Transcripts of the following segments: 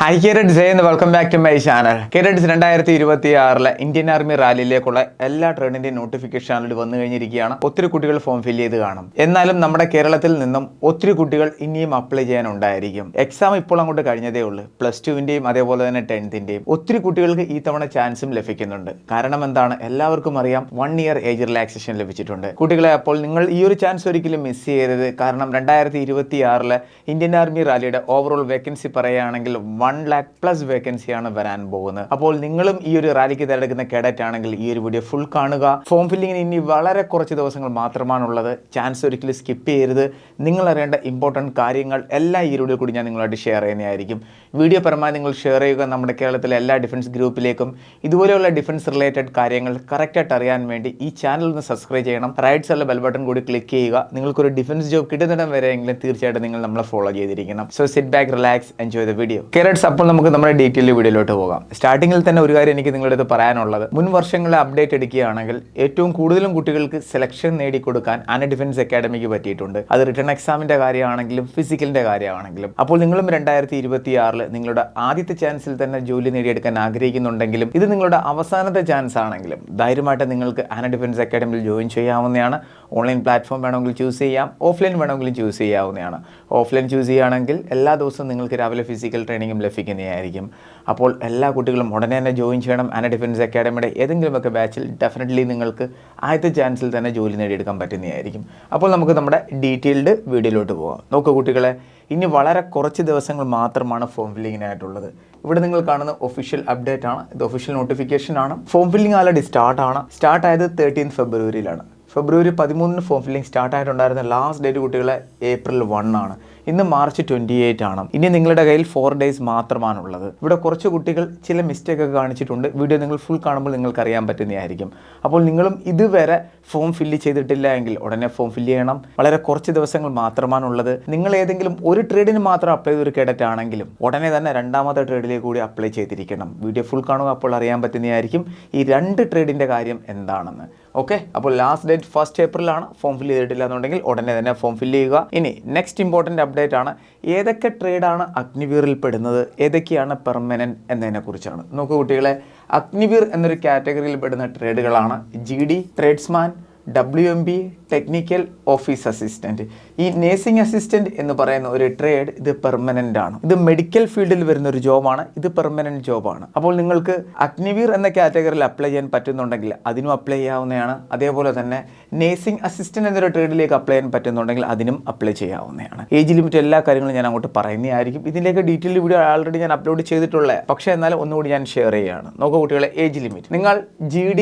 Hi carats എന്ന് welcome back to my channel. Carats 2026 Indian army റാലിയിലേക്കുള്ള എല്ലാ ട്രെയിനിന്റെയും നോട്ടിഫിക്കേഷൻ ആൾറെഡി വന്നു കഴിഞ്ഞിരിക്കുകയാണ്. ഒത്തിരി കുട്ടികൾ ഫോം ഫില്ല് ചെയ്ത് കാണും. എന്നാലും നമ്മുടെ കേരളത്തിൽ നിന്നും ഒത്തിരി കുട്ടികൾ ഇനിയും അപ്ലൈ ചെയ്യാനുണ്ടായിരിക്കും. എക്സാം ഇപ്പോൾ അങ്ങോട്ട് കഴിഞ്ഞതേ ഉള്ളൂ. +2-ന്റെയും അതേപോലെ തന്നെ 10th-ന്റെയും ഒത്തിരി കുട്ടികൾക്ക് ഈ തവണ ചാൻസും ലഭിക്കുന്നുണ്ട്. കാരണം എന്താണ്, എല്ലാവർക്കും അറിയാം 1 ഇയർ ഏജ് റിലാക്സേഷൻ ലഭിച്ചിട്ടുണ്ട് കുട്ടികളെ. അപ്പോൾ നിങ്ങൾ ഈ ഒരു ചാൻസ് ഒരിക്കലും മിസ് ചെയ്യരുത്. കാരണം 2026 ഇന്ത്യൻ ആർമി റാലിയുടെ ഓവറോൾ വേക്കൻസി പറയുകയാണെങ്കിൽ 1 lakh പ്ലസ് വേക്കൻസിയാണ് വരാൻ പോകുന്നത്. അപ്പോൾ നിങ്ങളും ഈ ഒരു റാലിക്ക് തിരഞ്ഞെടുക്കുന്ന കേഡറ്റ് ആണെങ്കിൽ ഈ ഒരു വീഡിയോ ഫുൾ കാണുക. ഫോം ഫില്ലിങ്ങിന് ഇനി വളരെ കുറച്ച് ദിവസങ്ങൾ മാത്രമാണുള്ളത്. ചാൻസ് ഒരിക്കലും സ്കിപ്പ് ചെയ്യരുത്. നിങ്ങൾ അറിയേണ്ട ഇമ്പോർട്ടൻറ്റ് കാര്യങ്ങൾ എല്ലാം ഈ വീഡിയോ കൂടി ഞാൻ നിങ്ങളായിട്ട് ഷെയർ ചെയ്യുന്നതായിരിക്കും. വീഡിയോ പരമാവധി നിങ്ങൾ ഷെയർ ചെയ്യുക. നമ്മുടെ കേരളത്തിലെ എല്ലാ ഡിഫൻസ് ഗ്രൂപ്പിലേക്കും ഇതുപോലെയുള്ള ഡിഫൻസ് റിലേറ്റഡ് കാര്യങ്ങൾ കറക്റ്റായിട്ട് അറിയാൻ വേണ്ടി ഈ ചാനൽ ഒന്ന് സബ്സ്ക്രൈബ് ചെയ്യണം. റൈറ്റ് സൈഡിലെ ബെൽ ബട്ടൺ കൂടി ക്ലിക്ക് ചെയ്യുക. നിങ്ങൾക്കൊരു ഡിഫൻസ് ജോബ് കിട്ടുന്നിടം വരെയെങ്കിലും തീർച്ചയായിട്ടും നിങ്ങൾ നമ്മളെ ഫോളോ ചെയ്തിരിക്കണം. So sit back, relax, enjoy the video. അപ്പോൾ നമുക്ക് നമ്മുടെ ഡീറ്റെയിൽ വീഡിയോയിലോട്ട് പോകാം. സ്റ്റാർട്ടിങ്ങിൽ തന്നെ ഒരു കാര്യം എനിക്ക് നിങ്ങളുടെ അടുത്ത് പറയാനുള്ളത്, മുൻ വർഷങ്ങളെ അപ്ഡേറ്റ് എടുക്കുകയാണെങ്കിൽ ഏറ്റവും കൂടുതലും കുട്ടികൾക്ക് സെലക്ഷൻ നേടിക്കൊടുക്കാൻ ആന ഡിഫൻസ് അക്കാഡമിക്ക് പറ്റിയിട്ടുണ്ട്. അത് റിട്ടേൺ എക്സാമിന്റെ കാര്യമാണെങ്കിലും ഫിസിക്കലിന്റെ കാര്യമാണെങ്കിലും. അപ്പോൾ നിങ്ങളും 2026 നിങ്ങളുടെ ആദ്യത്തെ ചാൻസിൽ തന്നെ ജോലി നേടിയെടുക്കാൻ ആഗ്രഹിക്കുന്നുണ്ടെങ്കിലും ഇത് നിങ്ങളുടെ അവസാനത്തെ ചാൻസ് ആണെങ്കിലും ധൈര്യമായിട്ട് നിങ്ങൾക്ക് ആന ഡിഫൻസ് അക്കാഡമിയിൽ ജോയിൻ ചെയ്യാവുന്നതാണ്. ഓൺലൈൻ പ്ലാറ്റ്ഫോം വേണമെങ്കിൽ ചൂസ് ചെയ്യാം, ഓഫ്ലൈൻ വേണമെങ്കിലും ചൂസ് ചെയ്യാവുന്നതാണ്. ഓഫ്ലൈൻ ചൂസ് ചെയ്യുകയാണെങ്കിൽ എല്ലാ ദിവസവും നിങ്ങൾക്ക് രാവിലെ ഫിസിക്കൽ ട്രെയിനിങ്ങും ലഭിക്കുന്നതായിരിക്കും. അപ്പോൾ എല്ലാ കുട്ടികളും ഉടനെ തന്നെ ജോയിൻ ചെയ്യണം. ആന ഡിഫൻസ് അക്കാഡമിയുടെ ഏതെങ്കിലുമൊക്കെ ബാച്ചിൽ ഡെഫിനറ്റ്ലി നിങ്ങൾക്ക് ആദ്യത്തെ ചാൻസിൽ തന്നെ ജോലി നേടിയെടുക്കാൻ പറ്റുന്നതായിരിക്കും. അപ്പോൾ നമുക്ക് നമ്മുടെ ഡീറ്റെയിൽഡ് വീഡിയോയിലോട്ട് പോകാം. നോക്കൂ കുട്ടികളെ, ഇനി വളരെ കുറച്ച് ദിവസങ്ങൾ മാത്രമാണ് ഫോം ഫില്ലിങ്ങിനായിട്ടുള്ളത്. ഇവിടെ നിങ്ങൾ കാണുന്ന ഒഫീഷ്യൽ അപ്ഡേറ്റ് ആണ്. ഇത് ഒഫീഷ്യൽ നോട്ടിഫിക്കേഷൻ ആണ്. ഫോം ഫില്ലിംഗ് ആൾറെഡി സ്റ്റാർട്ടായത് 13 ഫെബ്രുവരിയിലാണ്. ഫെബ്രുവരി 13 ഫോം ഫില്ലിംഗ് സ്റ്റാർട്ടായിട്ടുണ്ടായിരുന്ന ലാസ്റ്റ് ഡേറ്റ് കുട്ടികളെ April 1 ആണ്. ഇന്ന് March 28 ആണ്. ഇനി നിങ്ങളുടെ കയ്യിൽ 4 days മാത്രമാണുള്ളത്. ഇവിടെ കുറച്ച് കുട്ടികൾ ചില മിസ്റ്റേക്ക് ഒക്കെ കാണിച്ചിട്ടുണ്ട്. വീഡിയോ നിങ്ങൾ ഫുൾ കാണുമ്പോൾ നിങ്ങൾക്ക് അറിയാൻ പറ്റുന്നതായിരിക്കും. അപ്പോൾ നിങ്ങളും ഇതുവരെ ഫോം ഫില്ല് ചെയ്തിട്ടില്ല എങ്കിൽ ഉടനെ ഫോം ഫില്ല് ചെയ്യണം. വളരെ കുറച്ച് ദിവസങ്ങൾ മാത്രമാണുള്ളത്. നിങ്ങൾ ഏതെങ്കിലും ഒരു ട്രേഡിന് മാത്രം അപ്ലൈ ചെയ്തൊരു കേഡറ്റ് ആണെങ്കിലും ഉടനെ തന്നെ രണ്ടാമത്തെ ട്രേഡിലേക്ക് കൂടി അപ്ലൈ ചെയ്തിരിക്കണം. വീഡിയോ ഫുൾ കാണുക, അപ്പോൾ അറിയാൻ പറ്റുന്നതായിരിക്കും ഈ 2 ട്രേഡിൻ്റെ കാര്യം എന്താണെന്ന്. ഓക്കെ, അപ്പോൾ ലാസ്റ്റ് ഡേറ്റ് 1 April ആണ്. ഫോം ഫില്ല് ചെയ്തിട്ടില്ല എന്നുണ്ടെങ്കിൽ ഉടനെ തന്നെ ഫോം ഫില്ല് ചെയ്യുക. ഇനി നെക്സ്റ്റ് ഇമ്പോർട്ടൻ്റ് അപ്ഡേറ്റ് ആണ്, ഏതൊക്കെ ട്രേഡാണ് അഗ്നിവീറിൽ പെടുന്നത്, ഏതൊക്കെയാണ് പെർമനൻറ്റ് എന്നതിനെക്കുറിച്ചാണ്. നോക്കൂ കുട്ടികളെ, അഗ്നിവീർ എന്നൊരു കാറ്റഗറിയിൽ പെടുന്ന ട്രേഡുകളാണ് GD, tradesman, WMB, technical office assistant. ഈ നേഴ്സിംഗ് അസിസ്റ്റൻറ്റ് എന്ന് പറയുന്ന ഒരു ട്രേഡ് ഇത് പെർമനൻ്റ് ആണ്. ഇത് മെഡിക്കൽ ഫീൽഡിൽ വരുന്ന ഒരു ജോബാണ്. ഇത് പെർമനൻറ്റ് ജോബാണ്. അപ്പോൾ നിങ്ങൾക്ക് അഗ്നിവീർ എന്ന കാറ്റഗറിയിൽ അപ്ലൈ ചെയ്യാൻ പറ്റുന്നുണ്ടെങ്കിൽ അതിനും അപ്ലൈ ചെയ്യാവുന്നതാണ്. അതേപോലെ തന്നെ നേഴ്സിംഗ് അസിസ്റ്റൻറ്റ് എന്നൊരു ട്രേഡിലേക്ക് അപ്ലൈ ചെയ്യാൻ പറ്റുന്നുണ്ടെങ്കിൽ അതിനും അപ്ലൈ ചെയ്യാവുന്നതാണ്. ഏജ് ലിമിറ്റ് എല്ലാ കാര്യങ്ങളും ഞാൻ അങ്ങോട്ട് പറയുന്നതായിരിക്കും. ഇതിൻ്റെയൊക്കെ ഡീറ്റെയിൽ വീഡിയോ ആൾറെഡി ഞാൻ അപ്ലോഡ് ചെയ്തിട്ടുള്ളത്. പക്ഷേ എന്നാലും ഒന്നുകൂടി ഞാൻ ഷെയർ ചെയ്യുകയാണ്. നോക്കൂ കുട്ടികളെ, ഏജ് ലിമിറ്റ് നിങ്ങൾ GD,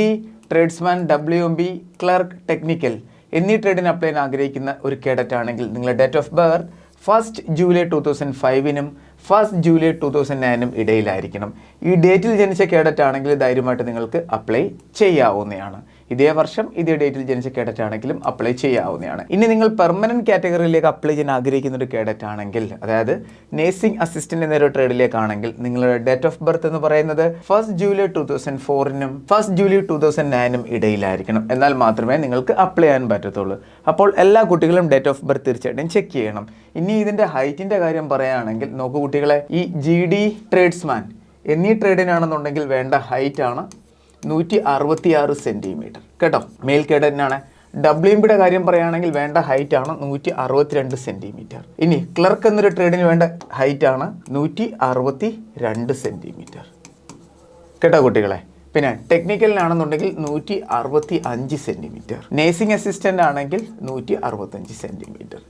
tradesman, WMB, clerk, technical എന്നീ ട്രേഡിന് അപ്ലൈ ചെയ്യാൻ ആഗ്രഹിക്കുന്ന ഒരു കേഡറ്റ് ആണെങ്കിൽ നിങ്ങളുടെ date of birth 1 July 2005-നും 1 July 2009-നും ഇടയിലായിരിക്കണം. ഈ ഡേറ്റിൽ ജനിച്ച കേഡറ്റ് ആണെങ്കിൽ ധൈര്യമായിട്ട് നിങ്ങൾക്ക് അപ്ലൈ ചെയ്യാവുന്നതാണ്. ഇതേ വർഷം ഇതേ ഡേറ്റിൽ ജനിച്ച കേഡറ്റ് ആണെങ്കിലും അപ്ലൈ ചെയ്യാവുന്നതാണ്. ഇനി നിങ്ങൾ പെർമനൻറ്റ് കാറ്റഗറിയിലേക്ക് അപ്ലൈ ചെയ്യാൻ ആഗ്രഹിക്കുന്ന ഒരു കേഡറ്റ് ആണെങ്കിൽ, അതായത് നേഴ്സിംഗ് അസിസ്റ്റൻറ്റ് എന്നൊരു ട്രേഡിലേക്കാണെങ്കിൽ നിങ്ങളുടെ ഡേറ്റ് ഓഫ് ബർത്ത് എന്ന് പറയുന്നത് 1 July 2004-നും 1 July 2009-നും ഇടയിലായിരിക്കണം. എന്നാൽ മാത്രമേ നിങ്ങൾക്ക് അപ്ലൈ ചെയ്യാൻ പറ്റത്തുള്ളൂ. അപ്പോൾ എല്ലാ കുട്ടികളും ഡേറ്റ് ഓഫ് ബർത്ത് തീർച്ചയായിട്ടും ചെക്ക് ചെയ്യണം. ഇനി ഇതിൻ്റെ ഹൈറ്റിൻ്റെ കാര്യം പറയുകയാണെങ്കിൽ നോക്കൂ കുട്ടികളെ, ഈ GD, ട്രേഡ്സ്മാൻ എന്നീ ട്രേഡിനാണെന്നുണ്ടെങ്കിൽ വേണ്ട ഹൈറ്റാണ് 166 സെൻറ്റിമീറ്റർ കേട്ടോ. മെയിൽ കേഡറ്റിനാണ്. WMBയുടെ കാര്യം പറയുകയാണെങ്കിൽ വേണ്ട ഹൈറ്റ് ആണ് 162 സെൻറ്റിമീറ്റർ. ഇനി ക്ലർക്ക് എന്നൊരു ട്രേഡിന് വേണ്ട ഹൈറ്റ് ആണ് 162 സെൻറ്റിമീറ്റർ കേട്ടോ കുട്ടികളെ. പിന്നെ ടെക്നിക്കലിനാണെന്നുണ്ടെങ്കിൽ 165 സെൻറ്റിമീറ്റർ. നേഴ്സിംഗ് അസിസ്റ്റൻ്റ് ആണെങ്കിൽ 165 സെൻറ്റിമീറ്റർ.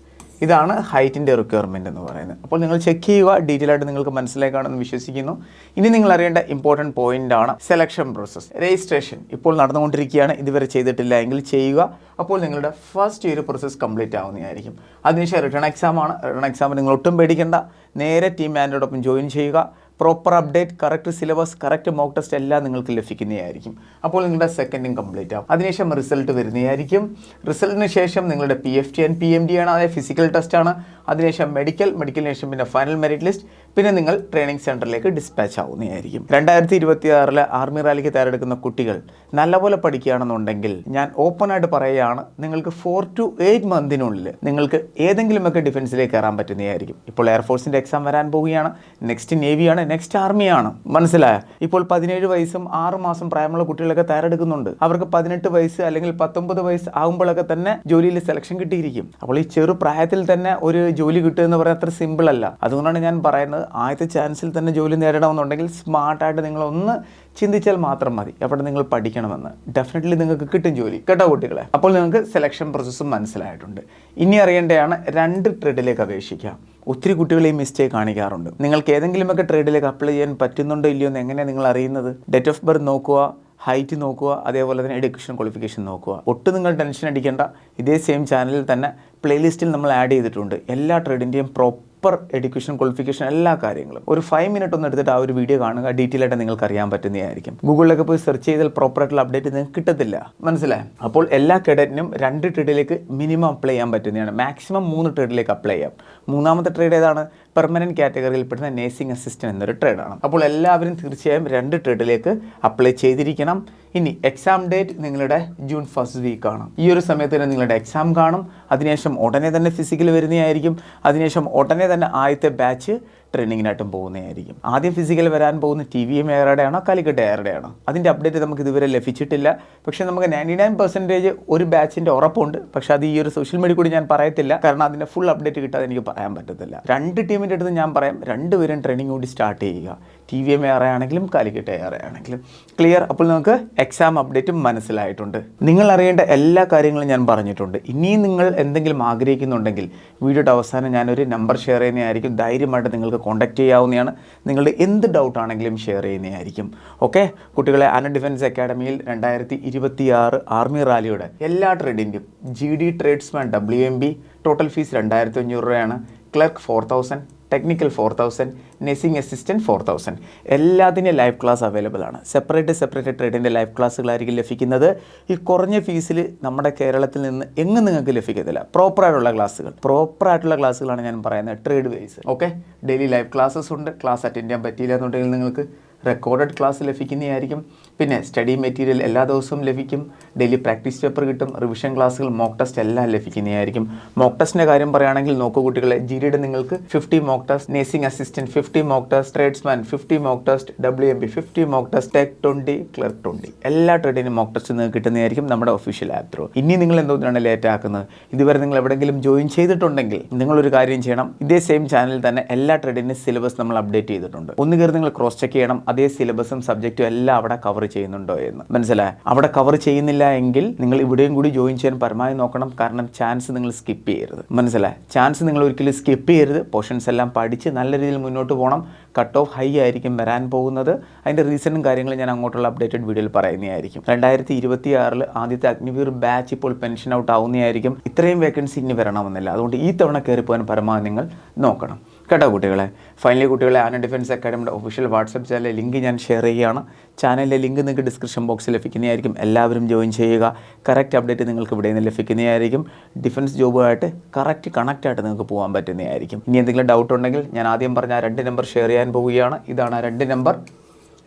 ഇതാണ് ഹൈറ്റിൻ്റെ റിക്വയർമെൻറ്റ് എന്ന് പറയുന്നത്. അപ്പോൾ നിങ്ങൾ ചെക്ക് ചെയ്യുക. ഡീറ്റെയിൽ ആയിട്ട് നിങ്ങൾക്ക് മനസ്സിലായി കാണുമെന്ന് വിശ്വസിക്കുന്നു. ഇനി നിങ്ങൾ അറിയേണ്ട ഇമ്പോർട്ടൻറ്റ് പോയിൻ്റ് ആണ് സെലക്ഷൻ പ്രോസസ്സ്. രജിസ്ട്രേഷൻ ഇപ്പോൾ നടന്നുകൊണ്ടിരിക്കുകയാണ്. ഇതുവരെ ചെയ്തിട്ടില്ല എങ്കിൽ ചെയ്യുക. അപ്പോൾ നിങ്ങളുടെ ഫസ്റ്റ് ഇയർ പ്രോസസ്സ് കംപ്ലീറ്റ് ആവുന്നതായിരിക്കും. അതിനുശേഷം റിട്ടേൺ എക്സാം ആണ്. റിട്ടേൺ എക്സാമിന് നിങ്ങൾ ഒട്ടും പേടിക്കേണ്ട. നേരെ ടീം മാനേജറോടൊപ്പം ജോയിൻ ചെയ്യുക. Proper update, correct syllabus, correct mock test എല്ലാം നിങ്ങൾക്ക് ലഭിക്കുന്നതായിരിക്കും. അപ്പോൾ നിങ്ങളുടെ സെക്കൻഡും കംപ്ലീറ്റ് ആവും. അതിനുശേഷം റിസൾട്ട് വരുന്നതായിരിക്കും. റിസൾട്ടിന് ശേഷം നിങ്ങളുടെ PFT ആൻഡ് PMD ആണ്, അതായത് ഫിസിക്കൽ ടെസ്റ്റ് ആണ്. അതിനുശേഷം മെഡിക്കലിന് ശേഷം പിന്നെ ഫൈനൽ മെറിറ്റ് ലിസ്റ്റ്, പിന്നെ നിങ്ങൾ ട്രെയിനിങ് സെൻറ്ററിലേക്ക് ഡിസ്പാച്ച് ആവുന്നതായിരിക്കും. 2026 ആർമി റാലിക്ക് തയ്യാറെടുക്കുന്ന കുട്ടികൾ നല്ലപോലെ പഠിക്കുകയാണെന്നുണ്ടെങ്കിൽ ഞാൻ ഓപ്പണായിട്ട് പറയുകയാണ്, നിങ്ങൾക്ക് 4 to 8 മന്തിനുള്ളിൽ നിങ്ങൾക്ക് ഏതെങ്കിലുമൊക്കെ ഡിഫൻസിലേക്ക് കയറാൻ പറ്റുന്നതായിരിക്കും. ഇപ്പോൾ എയർഫോഴ്സിൻ്റെ എക്സാം വരാൻ പോവുകയാണ്. നെക്സ്റ്റ് നേവിയാണ്. നെക്സ്റ്റ് ആർമിയാണ്. മനസ്സിലായോ? ഇപ്പോൾ 17 വയസ്സും 6 മാസം പ്രായമുള്ള കുട്ടികളൊക്കെ തയ്യാറെടുക്കുന്നുണ്ട്. അവർക്ക് 18 വയസ്സ് അല്ലെങ്കിൽ 19 വയസ്സ് ആകുമ്പോഴൊക്കെ തന്നെ ജോലിയിൽ സെലക്ഷൻ കിട്ടിയിരിക്കും. അപ്പോൾ ഈ ചെറു പ്രായത്തിൽ തന്നെ ഒരു ജോലി കിട്ടുക എന്ന് പറയുന്നത് അത്ര സിമ്പിൾ അല്ല. അതുകൊണ്ടാണ് ഞാൻ പറയുന്നത്, ആദ്യത്തെ ചാൻസിൽ തന്നെ ജോലി നേടണമെന്നുണ്ടെങ്കിൽ സ്മാർട്ടായിട്ട് നിങ്ങളൊന്ന് ചിന്തിച്ചാൽ മാത്രം മതി. അവിടെ നിങ്ങൾ പഠിക്കണമെന്ന്. ഡെഫിനറ്റ്ലി നിങ്ങൾക്ക് കിട്ടും ജോലി. കേട്ടോ കുട്ടികളെ? അപ്പോൾ നിങ്ങൾക്ക് സെലക്ഷൻ പ്രോസസ്സും മനസ്സിലായിട്ടുണ്ട്. ഇനി അറിയേണ്ടതാണ് 2 ട്രേഡിലേക്ക് അപേക്ഷിക്കാം. ഒത്തിരി കുട്ടികൾ ഈ മിസ്റ്റേക്ക് കാണിക്കാറുണ്ട്. നിങ്ങൾക്ക് ഏതെങ്കിലുമൊക്കെ ട്രേഡിലേക്ക് അപ്ലൈ ചെയ്യാൻ പറ്റുന്നുണ്ടോ ഇല്ലയോ എന്ന് എങ്ങനെയാണ് നിങ്ങൾ അറിയുന്നത്? ഡേറ്റ് ഓഫ് ബർത്ത് നോക്കുക, ഹൈറ്റ് നോക്കുക, അതേപോലെ തന്നെ എഡ്യൂക്കേഷൻ ക്വാളിഫിക്കേഷൻ നോക്കുക. ഒട്ടും നിങ്ങൾ ടെൻഷൻ അടിക്കേണ്ട. ഇതേ സെയിം ചാനലിൽ തന്നെ പ്ലേലിസ്റ്റിൽ നമ്മൾ ആഡ് ചെയ്തിട്ടുണ്ട് എല്ലാ ട്രേഡിൻ്റെയും പ്രോപ്പർ എഡ്യൂക്കേഷൻ ക്വാളിഫിക്കേഷൻ എല്ലാ കാര്യങ്ങളും. ഒരു 5 മിനിറ്റ് ഒന്ന് എടുത്തിട്ട് ആ ഒരു വീഡിയോ കാണുക. ഡീറ്റെയിൽ ആയിട്ട് നിങ്ങൾക്ക് അറിയാൻ പറ്റുന്നതായിരിക്കും. ഗൂഗിളിലൊക്കെ പോയി സെർച്ച് ചെയ്താൽ പ്രോപ്പറായിട്ടുള്ള അപ്ഡേറ്റ് നിങ്ങൾക്ക് കിട്ടത്തില്ല. മനസ്സിലായി? അപ്പോൾ എല്ലാ കേഡറ്റിനും 2 ട്രേഡിലേക്ക് മിനിമം അപ്ലൈ ചെയ്യാൻ പറ്റുന്നതാണ്. മാക്സിമം 3 ട്രേഡിലേക്ക് അപ്ലൈ ചെയ്യാം. മൂന്നാമത്തെ ട്രേഡ് ഏതാണ്? പെർമനൻറ്റ് കാറ്റഗറിയിൽപ്പെടുന്ന നേഴ്സിംഗ് അസിസ്റ്റൻറ്റ് എന്നൊരു ട്രേഡാണ്. അപ്പോൾ എല്ലാവരും തീർച്ചയായും 2 ട്രേഡിലേക്ക് അപ്ലൈ ചെയ്തിരിക്കണം. ഇനി എക്സാം ഡേറ്റ് നിങ്ങളുടെ ജൂൺ 1st വീക്കാണ്. ഈ ഒരു സമയത്ത് തന്നെ നിങ്ങളുടെ എക്സാം കാണും. അതിനുശേഷം ഉടനെ തന്നെ ഫിസിക്കൽ വരുന്നതായിരിക്കും. അതിനുശേഷം ഉടനെ തന്നെ ആദ്യത്തെ ബാച്ച് ട്രെയിനിങ്ങിനായിട്ടും പോകുന്നതായിരിക്കും. ആദ്യം ഫിസിക്കൽ വരാൻ പോകുന്ന TVM എയറുടെ ആണോ കാലിക്കട്ട് എയറുടെ ആണോ? അതിൻ്റെ അപ്ഡേറ്റ് നമുക്ക് ഇതുവരെ ലഭിച്ചിട്ടില്ല. പക്ഷേ നമുക്ക് 99% ഒരു ബാച്ചിൻ്റെ ഉറപ്പുണ്ട്. പക്ഷേ അത് ഈ ഒരു സോഷ്യൽ മീഡിയ കൂടി ഞാൻ പറയത്തില്ല, കാരണം അതിൻ്റെ ഫുൾ അപ്ഡേറ്റ് കിട്ടാതെ എനിക്ക് പറയാൻ പറ്റത്തില്ല. 2 ടീമിൻ്റെ അടുത്ത് ഞാൻ പറയാം, 2 പേരും ട്രെയിനിങ് കൂടി സ്റ്റാർട്ട് ചെയ്യുക. TVM എയർ ആണെങ്കിലും കാലിക്കട്ട് എയർ ആണെങ്കിലും. ക്ലിയർ? അപ്പോൾ നമുക്ക് എക്സാം അപ്ഡേറ്റും മനസ്സിലായിട്ടുണ്ട്. നിങ്ങൾ അറിയേണ്ട എല്ലാ കാര്യങ്ങളും ഞാൻ പറഞ്ഞിട്ടുണ്ട്. ഇനിയും നിങ്ങൾ എന്തെങ്കിലും ആഗ്രഹിക്കുന്നുണ്ടെങ്കിൽ വീഡിയോയുടെ അവസാനം ഞാനൊരു നമ്പർ ഷെയർ ചെയ്യുന്നതായിരിക്കും. ധൈര്യമായിട്ട് നിങ്ങൾക്ക് കോൺടാക്ട് ചെയ്യാവുന്നതാണ്. നിങ്ങളുടെ എന്ത് ഡൗട്ട് ആണെങ്കിലും ഷെയർ ചെയ്യുന്നതായിരിക്കും. ഓക്കെ കുട്ടികളെ, ആന ഡിഫൻസ് അക്കാഡമിയിൽ 2026 ആർമി റാലിയുടെ എല്ലാ ട്രേഡിൻ്റെയും GD tradesman WMB total fees 2500 രൂപയാണ്. Clerk 4000, technical 4000, nursing assistant 4000. എല്ലാത്തിൻ്റെയും ലൈവ് ക്ലാസ് അവൈലബിൾ ആണ്. സെപ്പറേറ്റ് ട്രേഡിൻ്റെ ലൈവ് ക്ലാസ്സുകളായിരിക്കും ലഭിക്കുന്നത്. ഈ കുറഞ്ഞ ഫീസിൽ നമ്മുടെ കേരളത്തിൽ നിന്ന് എങ്ങും നിങ്ങൾക്ക് ലഭിക്കത്തില്ല. പ്രോപ്പറായിട്ടുള്ള ക്ലാസ്സുകളാണ് ഞാൻ പറയുന്നത്, trade wise. Okay, daily live classes ഉണ്ട്. ക്ലാസ് അറ്റൻഡ് ചെയ്യാൻ പറ്റിയില്ല എന്നുണ്ടെങ്കിൽ നിങ്ങൾക്ക് റെക്കോർഡഡ് ക്ലാസ് ലഭിക്കുന്നതായിരിക്കും. പിന്നെ സ്റ്റഡി മെറ്റീരിയൽ എല്ലാ ദിവസവും ലഭിക്കും. ഡെയിലി പ്രാക്ടീസ് പേപ്പർ കിട്ടും. റിവിഷൻ ക്ലാസ്സുകൾ, മോക്ക് ടെസ്റ്റ് എല്ലാം ലഭിക്കുന്നതായിരിക്കും. മോക്ക് ടെസ്റ്റിൻ്റെ കാര്യം പറയുകയാണെങ്കിൽ നോക്കൂ കുട്ടികളെ, GDയുടെ നിങ്ങൾക്ക് 50 mock test, nursing assistant 50 mock test, tradesman 50 mock test, WMB 50 mock test, tech 20, clerk 20, എല്ലാ ട്രേഡിനും മോക്ക് ടെസ്റ്റ് നിങ്ങൾക്ക് കിട്ടുന്നതായിരിക്കും നമ്മുടെ ഒഫീഷ്യൽ ആപ്പ് ത്രൂ. ഇനി നിങ്ങൾ എന്തുകൊണ്ടാണ് ലേറ്റ് ആക്കുന്നത്? ഇതുവരെ നിങ്ങൾ എവിടെയെങ്കിലും ജോയിൻ ചെയ്തിട്ടുണ്ടെങ്കിൽ നിങ്ങളൊരു കാര്യം ചെയ്യണം. ഇതേ സെയിം ചാനലിൽ തന്നെ എല്ലാ ട്രേഡിൻ്റെ സിലബസ് നമ്മൾ അപ്ഡേറ്റ് ചെയ്തിട്ടുണ്ട്. ഒന്ന് കയറി നിങ്ങൾ ക്രോസ് ചെക്ക് ചെയ്യണം. അതേ സിലബസും സബ്ജക്റ്റും എല്ലാം അവിടെ കവർ ചെയ്യുന്നുണ്ടോ എന്ന്. മനസ്സിലായി? അവിടെ കവർ ചെയ്യുന്നില്ല എങ്കിൽ നിങ്ങൾ ഇവിടെയും കൂടി ജോയിൻ ചെയ്യാൻ പരമാവധി നോക്കണം. കാരണം ചാൻസ് നിങ്ങൾ സ്കിപ്പ് ചെയ്യരുത്. മനസ്സിലായി? ചാൻസ് നിങ്ങൾ ഒരിക്കലും സ്കിപ്പ് ചെയ്യരുത്. പോർഷൻസ് എല്ലാം പഠിച്ച് നല്ല രീതിയിൽ മുന്നോട്ട് പോകണം. കട്ട് ഓഫ് ഹൈ ആയിരിക്കും വരാൻ പോകുന്നത്. അതിൻ്റെ റീസണും കാര്യങ്ങളും ഞാൻ അങ്ങോട്ടുള്ള അപ്ഡേറ്റഡ് വീഡിയോയിൽ പറയുന്നതായിരിക്കും. 2026 ആദ്യത്തെ അഗ്നിവീർ ബാച്ച് ഇപ്പോൾ പെൻഷൻ ഔട്ട് ആവുന്നതായിരിക്കും. ഇത്രയും വേക്കൻസി ഇനി വരണമെന്നില്ല. അതുകൊണ്ട് ഈ തവണ കയറിപ്പോകാൻ പരമാവധി നിങ്ങൾ നോക്കണം. കേട്ടോ കുട്ടികളെ? ഫൈനലി കുട്ടികളെ, ആന ഡിഫൻസ് അക്കാഡമിയുടെ ഒഫീഷ്യൽ വാട്സപ്പ് ചാനലിലെ ലിങ്ക് ഞാൻ ഷെയർ ചെയ്യുകയാണ്. ചാനലിലെ ലിങ്ക് നിങ്ങൾക്ക് ഡിസ്ക്രിപ്ഷൻ ബോക്സിൽ ലഭിക്കുന്നതായിരിക്കും. എല്ലാവരും ജോയിൻ ചെയ്യുക. കറക്റ്റ് അപ്ഡേറ്റ് നിങ്ങൾക്ക് ഇവിടെ നിന്ന് ലഭിക്കുന്നതായിരിക്കും. ഡിഫൻസ് ജോബുമായിട്ട് കറക്റ്റ് കണക്റ്റായിട്ട് നിങ്ങൾക്ക് പോകാൻ പറ്റുന്നതായിരിക്കും. ഇനി എന്തെങ്കിലും ഡൗട്ട് ഉണ്ടെങ്കിൽ ഞാൻ ആദ്യം പറഞ്ഞ 2 നമ്പർ ഷെയർ ചെയ്യാൻ പോവുകയാണ്. ഇതാണ് 2 നമ്പർ.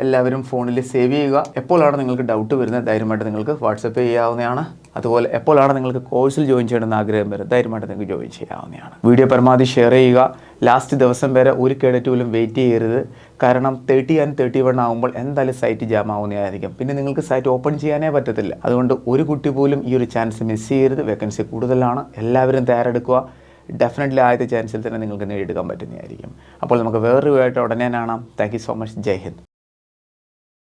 എല്ലാവരും ഫോണിൽ സേവ് ചെയ്യുക. എപ്പോഴാണ് നിങ്ങൾക്ക് ഡൗട്ട് വരുന്നത് ധൈര്യമായിട്ട് നിങ്ങൾക്ക് വാട്സപ്പ് ചെയ്യാവുന്നതാണ്. അതുപോലെ എപ്പോഴാണ് നിങ്ങൾക്ക് കോഴ്സിൽ ജോയിൻ ചെയ്യണമെന്ന് ആഗ്രഹം വരുന്നത് ധൈര്യമായിട്ട് നിങ്ങൾക്ക് ജോയിൻ ചെയ്യാവുന്നതാണ്. വീഡിയോ പരമാവധി ഷെയർ ചെയ്യുക. ലാസ്റ്റ് ദിവസം വരെ ഒരു കേഡറ്റ് പോലും വെയിറ്റ് ചെയ്യരുത്. കാരണം 30 and 31 ആകുമ്പോൾ എന്തായാലും സൈറ്റ് ജാം ആവുന്നതായിരിക്കും. പിന്നെ നിങ്ങൾക്ക് സൈറ്റ് ഓപ്പൺ ചെയ്യാനേ പറ്റത്തില്ല. അതുകൊണ്ട് ഒരു കുട്ടി പോലും ഈ ഒരു ചാൻസ് മിസ് ചെയ്യരുത്. വേക്കൻസി കൂടുതലാണ്. എല്ലാവരും തയ്യാറെടുക്കുക. ഡെഫിനറ്റ്ലി ആദ്യത്തെ ചാൻസിൽ തന്നെ നിങ്ങൾക്ക് നേടിയെടുക്കാൻ പറ്റുന്നതായിരിക്കും. അപ്പോൾ നമുക്ക് വേറൊരു വീഡിയോ ആയിട്ട് ഉടനെ കാണാം. Thank you so much. Jai Hind.